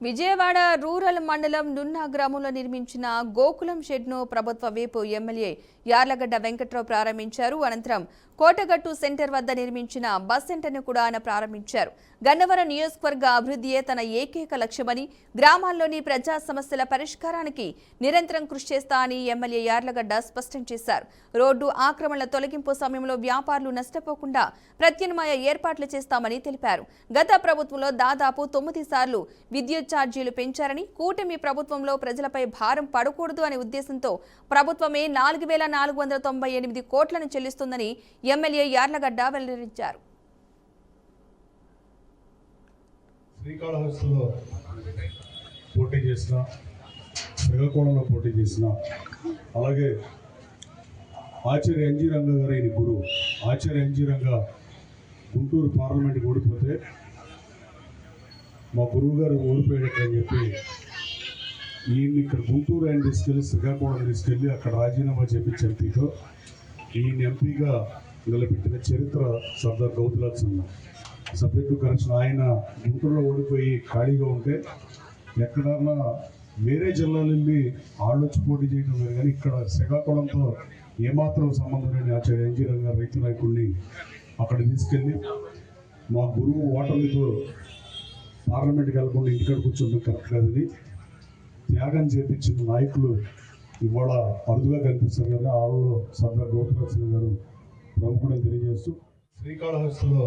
Vijayawada rural మండలం నున్నా గ్రామంలో నిర్మించిన గోకులం షెడ్ను ప్రభుత్వ వైపు ఎమ్మెల్యే యార్లగడ్డ వెంకట్రావు ప్రారంభించారు. అనంతరం కోటగట్టు సెంటర్ వద్ద నిర్మించిన బస్ సెంటర్ను కూడా ఆయన ప్రారంభించారు. గన్నవరం నియోజకవర్గ అభివృద్ధియే తన ఏకైక లక్ష్యమని, గ్రామాల్లోని ప్రజా సమస్యల పరిష్కారానికి నిరంతరం కృషి చేస్తా అని ఎమ్మెల్యే యార్లగడ్డ స్పష్టం చేశారు. రోడ్డు ఆక్రమణల తొలగింపు సమయంలో వ్యాపారులు నష్టపోకుండా ప్రత్యామ్నాయ ఏర్పాట్లు చేస్తామని తెలిపారు. గత ప్రభుత్వంలో దాదాపు 9 సార్లు విద్యుత్ ఛార్జీలు పెంచారని, కూటమి ప్రభుత్వంలో ప్రజలపై భారం పడకూడదు అనే ఉద్దేశంతో ప్రభుత్వమే 4,498 కోట్లను చెల్లిస్తుందని ఎమ్మెల్యే యార్లగడ్డ వెల్లడించారు. శ్రీకాళహస్తిలో పోటీ చేసిన, శ్రీకాకుళంలో పోటీ చేసిన, అలాగే ఆచార్య ఎన్జీ రంగా గారు ఈయన గురువు. ఆచార్య ఎన్జీ రంగా గుంటూరు పార్లమెంట్కి ఓడిపోతే మా గురువు గారు ఓడిపోయాడని చెప్పి ఈయన్ని ఇక్కడ గుంటూరు ఆయన తీసుకెళ్ళి శ్రీకాకుళం తీసుకెళ్ళి అక్కడ రాజీనామా చేపించి ఎంపీతో ఈయన ఎంపీగా నిలబెట్టిన చరిత్ర సర్దార్ గౌతులాల్ సింగ్. సబ్జెక్టు కరెక్షన్ ఆయన గుంటూరులో ఓడిపోయి ఖాళీగా ఉంటే ఎక్కడన్నా వేరే జిల్లాలు వెళ్ళి ఆళ్ళొచ్చి పోటీ చేయడం లేదు, కానీ ఇక్కడ శ్రీకాకుళంతో ఏమాత్రం సంబంధం లేని ఆచార్య ఎన్జీ రంగా రైతు నాయకుడిని అక్కడ తీసుకెళ్ళి మా గురువు ఓటమితో పార్లమెంట్కి వెళ్ళకుండా ఇంటికాడ కూర్చోవడం కరెక్ట్ కాదని త్యాగం చేపించిన నాయకులు ఇవాళ అరుదుగా కనిపిస్తారు కదా. ఆళ్ళలో సర్దార్ గౌతులాల్ సింగ్ గారు ప్రముఖుడని తెలియజేస్తూ శ్రీకాళహస్తిలో